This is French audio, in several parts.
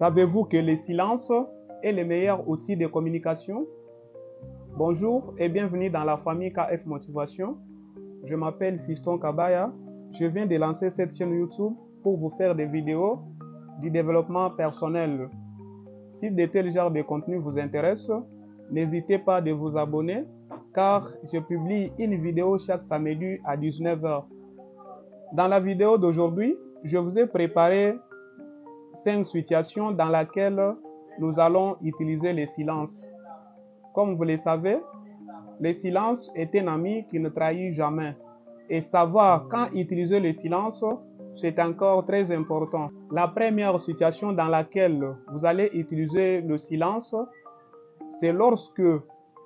Savez-vous que le silence est le meilleur outil de communication? Bonjour et bienvenue dans la famille KF Motivation. Je m'appelle Fiston Kabaya. Je viens de lancer cette chaîne YouTube pour vous faire des vidéos du développement personnel. Si de tels genres de contenus vous intéressent, n'hésitez pas à vous abonner car je publie une vidéo chaque samedi à 19h. Dans la vidéo d'aujourd'hui, je vous ai préparé 5 situations dans lesquelles nous allons utiliser le silence. Comme vous le savez, le silence est un ami qui ne trahit jamais. Et savoir quand utiliser le silence, c'est encore très important. La première situation dans laquelle vous allez utiliser le silence, c'est lorsque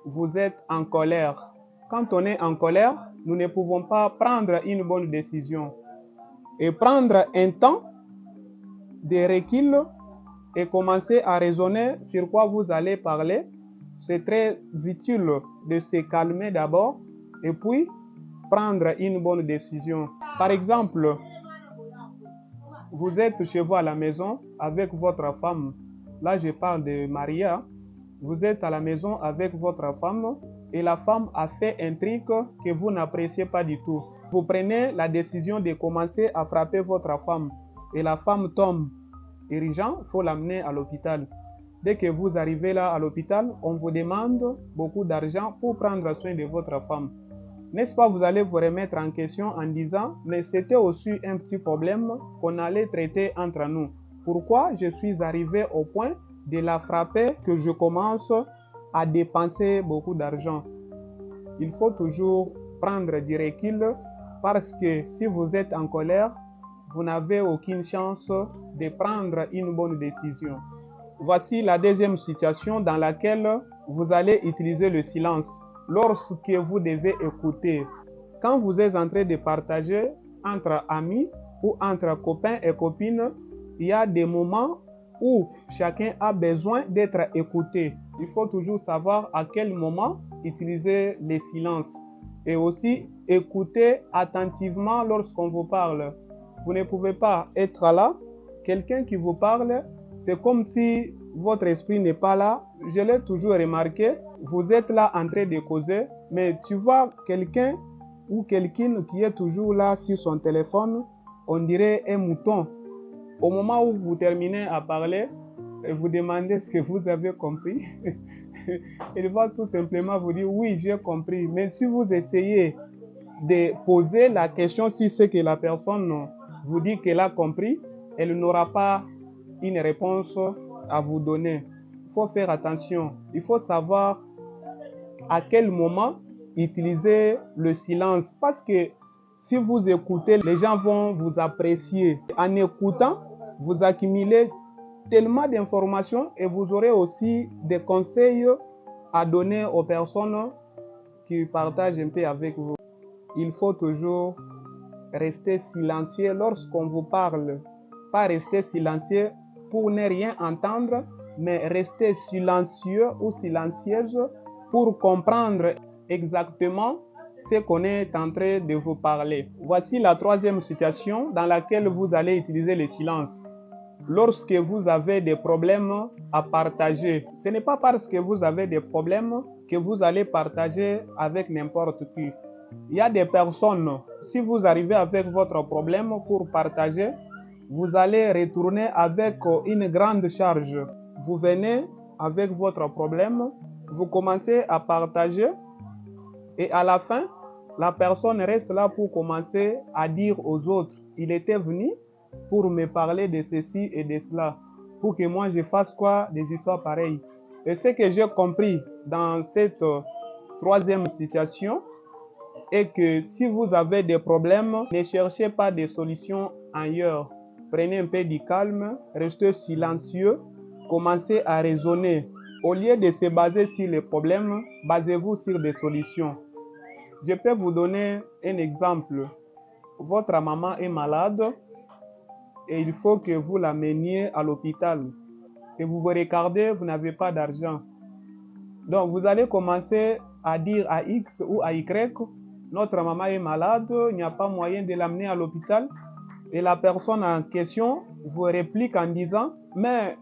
vous êtes en colère. Quand on est en colère, nous ne pouvons pas prendre une bonne décision. Et prendre un temps de recul et commencer à raisonner sur quoi vous allez parler, c'est très utile de se calmer d'abord et puis prendre une bonne décision. Par exemple, vous êtes chez vous à la maison avec votre femme. Là, je parle de Maria. Vous êtes à la maison avec votre femme et la femme a fait un truc que vous n'appréciez pas du tout. Vous prenez la décision de commencer à frapper votre femme et la femme tombe. Urgent, il faut l'amener à l'hôpital. Dès que vous arrivez là à l'hôpital, on vous demande beaucoup d'argent pour prendre soin de votre femme. N'est-ce pas, vous allez vous remettre en question en disant, mais c'était aussi un petit problème qu'on allait traiter entre nous. Pourquoi je suis arrivé au point de la frapper que je commence à dépenser beaucoup d'argent? Il faut toujours prendre du recul parce que si vous êtes en colère, vous n'avez aucune chance de prendre une bonne décision. Voici la deuxième situation dans laquelle vous allez utiliser le silence. Lorsque vous devez écouter, quand vous êtes en train de partager entre amis ou entre copains et copines, il y a des moments où chacun a besoin d'être écouté. Il faut toujours savoir à quel moment utiliser le silence et aussi écouter attentivement lorsqu'on vous parle. Vous ne pouvez pas être là, quelqu'un qui vous parle, c'est comme si votre esprit n'est pas là. Je l'ai toujours remarqué, vous êtes là en train de causer, mais tu vois quelqu'un ou quelqu'un qui est toujours là sur son téléphone, on dirait un mouton. Au moment où vous terminez à parler, et vous demandez ce que vous avez compris, il va tout simplement vous dire oui, j'ai compris. Mais si vous essayez de poser la question si c'est que la personne vous dit qu'elle a compris, elle n'aura pas une réponse à vous donner. Il faut faire attention. Il faut savoir à quel moment utiliser le silence. Parce que si vous écoutez, les gens vont vous apprécier. En écoutant, vous accumulez tellement d'informations et vous aurez aussi des conseils à donner aux personnes qui partagent un peu avec vous. Il faut toujours rester silencieux lorsqu'on vous parle. Pas rester silencieux pour ne rien entendre, mais rester silencieux ou silencieuse pour comprendre exactement ce qu'on est en train de vous parler. Voici la troisième situation dans laquelle vous allez utiliser le silence. Lorsque vous avez des problèmes à partager, ce n'est pas parce que vous avez des problèmes que vous allez partager avec n'importe qui. Il y a des personnes, si vous arrivez avec votre problème pour partager, vous allez retourner avec une grande charge. Vous venez avec votre problème, vous commencez à partager et à la fin, la personne reste là pour commencer à dire aux autres, il était venu pour me parler de ceci et de cela, pour que moi je fasse quoi des histoires pareilles. Et ce que j'ai compris dans cette troisième situation est que si vous avez des problèmes, ne cherchez pas des solutions ailleurs. Prenez un peu du calme, restez silencieux, commencez à raisonner. Au lieu de se baser sur les problèmes, basez-vous sur des solutions. Je peux vous donner un exemple. Votre maman est malade et il faut que vous l'ameniez à l'hôpital. Et vous vous regardez, vous n'avez pas d'argent. Donc vous allez commencer à dire à X ou à Y, notre maman est malade, il n'y a pas moyen de l'amener à l'hôpital. Et la personne en question vous réplique en disant, mais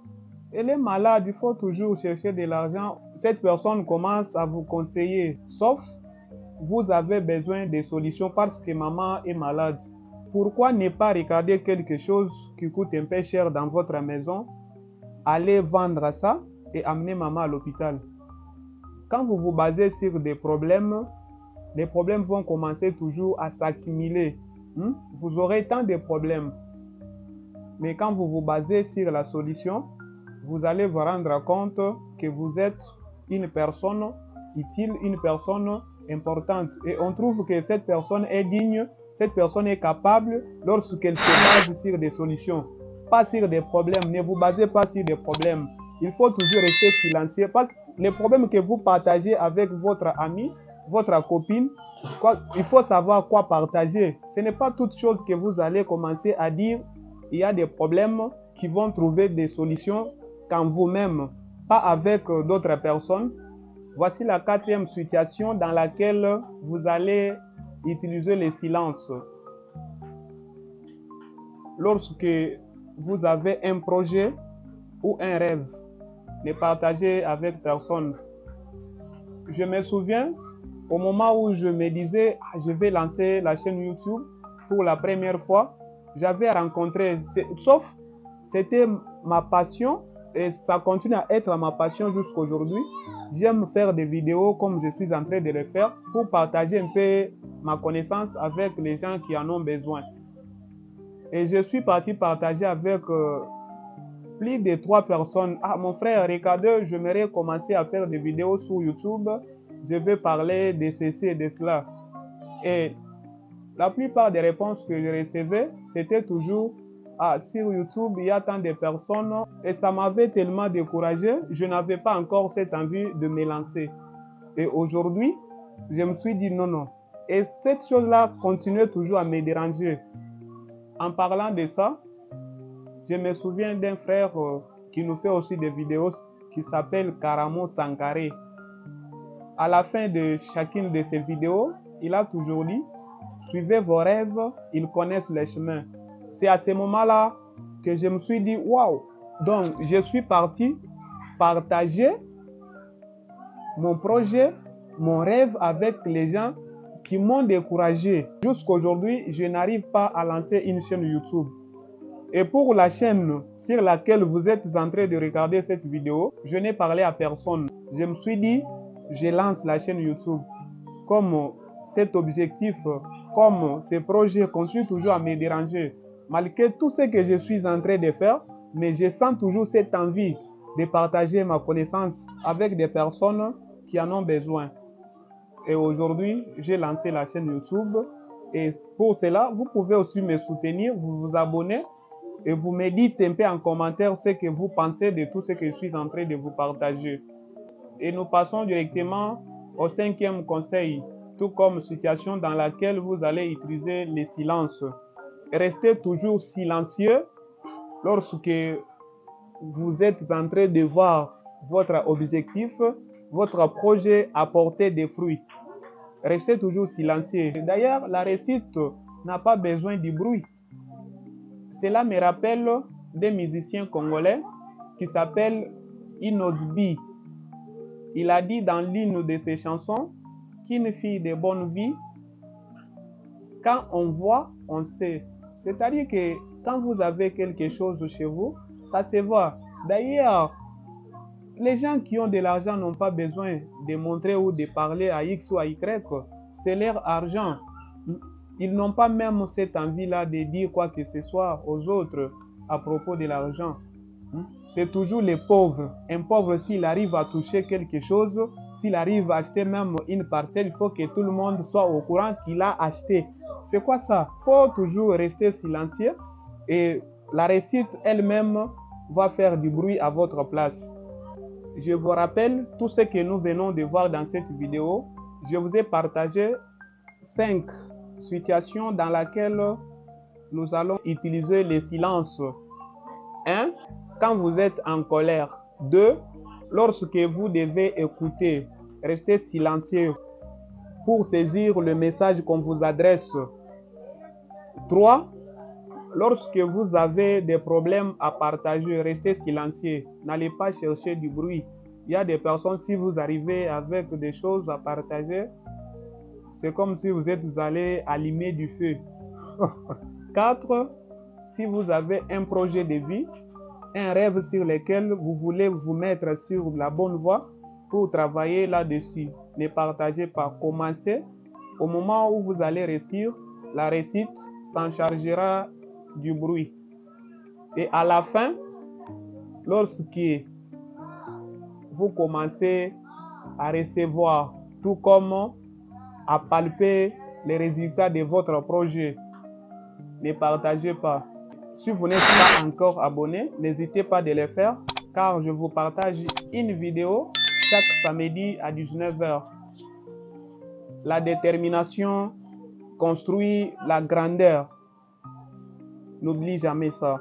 elle est malade, il faut toujours chercher de l'argent. Cette personne commence à vous conseiller, sauf vous avez besoin de solutions parce que maman est malade. Pourquoi ne pas regarder quelque chose qui coûte un peu cher dans votre maison, aller vendre ça et amener maman à l'hôpital? Quand vous vous basez sur des problèmes, les problèmes vont commencer toujours à s'accumuler. Vous aurez tant de problèmes. Mais quand vous vous basez sur la solution, vous allez vous rendre compte que vous êtes une personne utile, une personne importante. Et on trouve que cette personne est digne, cette personne est capable lorsqu'elle se base sur des solutions, pas sur des problèmes. Ne vous basez pas sur des problèmes. Il faut toujours rester silencieux parce que les problèmes que vous partagez avec votre ami, votre copine, il faut savoir quoi partager. Ce n'est pas toute chose que vous allez commencer à dire. Il y a des problèmes qui vont trouver des solutions qu'en vous-même, pas avec d'autres personnes. Voici la 4e situation dans laquelle vous allez utiliser le silence. Lorsque vous avez un projet ou un rêve, ne partagez avec personne. Je me souviens, au moment où je me disais, je vais lancer la chaîne YouTube pour la première fois, j'avais rencontré, sauf c'était ma passion et ça continue à être ma passion jusqu'à aujourd'hui. J'aime faire des vidéos comme je suis en train de le faire pour partager un peu ma connaissance avec les gens qui en ont besoin. Et je suis parti partager avec plus de 3 personnes. Mon frère, regardez, j'aimerais commencer à faire des vidéos sur YouTube. Je vais parler de ceci et de cela. Et la plupart des réponses que je recevais, c'était toujours sur YouTube, il y a tant de personnes. Et ça m'avait tellement découragé, je n'avais pas encore cette envie de me lancer. Et aujourd'hui, je me suis dit non. Et cette chose-là continuait toujours à me déranger. En parlant de ça, je me souviens d'un frère qui nous fait aussi des vidéos qui s'appelle Karamo Sankaré. À la fin de chacune de ses vidéos, il a toujours dit « Suivez vos rêves, ils connaissent les chemins ». C'est à ce moment-là que je me suis dit « Waouh !» Donc, je suis parti partager mon projet, mon rêve avec les gens qui m'ont découragé. Jusqu'à aujourd'hui, je n'arrive pas à lancer une chaîne YouTube. Et pour la chaîne sur laquelle vous êtes en train de regarder cette vidéo, je n'ai parlé à personne. Je me suis dit, je lance la chaîne YouTube. Comme cet objectif, comme ce projet continue toujours à me déranger, malgré tout ce que je suis en train de faire, mais je sens toujours cette envie de partager ma connaissance avec des personnes qui en ont besoin. Et aujourd'hui, j'ai lancé la chaîne YouTube. Et pour cela, vous pouvez aussi me soutenir, vous vous abonnez et vous me dites un peu en commentaire ce que vous pensez de tout ce que je suis en train de vous partager. Et nous passons directement au 5e conseil, tout comme situation dans laquelle vous allez utiliser le silence. Restez toujours silencieux lorsque vous êtes en train de voir votre objectif, votre projet apporter des fruits. Restez toujours silencieux. D'ailleurs, la réussite n'a pas besoin du bruit. Cela me rappelle des musiciens congolais qui s'appellent Inosbi. Il a dit dans l'une de ses chansons qu'une fille de bonne vie, quand on voit, on sait. C'est-à-dire que quand vous avez quelque chose chez vous, ça se voit. D'ailleurs, les gens qui ont de l'argent n'ont pas besoin de montrer ou de parler à X ou à Y. C'est leur argent. Ils n'ont pas même cette envie-là de dire quoi que ce soit aux autres à propos de l'argent. C'est toujours les pauvres. Un pauvre, s'il arrive à toucher quelque chose, s'il arrive à acheter même une parcelle, il faut que tout le monde soit au courant qu'il a acheté. C'est quoi ça? Il faut toujours rester silencieux et la réussite elle-même va faire du bruit à votre place. Je vous rappelle tout ce que nous venons de voir dans cette vidéo. Je vous ai partagé 5 situations dans lesquelles nous allons utiliser le silence. 1. Quand vous êtes en colère. 2. Lorsque vous devez écouter, restez silencieux pour saisir le message qu'on vous adresse. 3. Lorsque vous avez des problèmes à partager, restez silencieux. N'allez pas chercher du bruit. Il y a des personnes, si vous arrivez avec des choses à partager, c'est comme si vous êtes allé allumer du feu. 4. Si vous avez un projet de vie, un rêve sur lequel vous voulez vous mettre sur la bonne voie pour travailler là-dessus, ne partagez pas. Commencez. Au moment où vous allez réussir, la réussite s'en chargera du bruit. Et à la fin, lorsque vous commencez à recevoir, tout comme à palper les résultats de votre projet, ne partagez pas. Si vous n'êtes pas encore abonné, n'hésitez pas de le faire car je vous partage une vidéo chaque samedi à 19h. La détermination construit la grandeur. N'oublie jamais ça.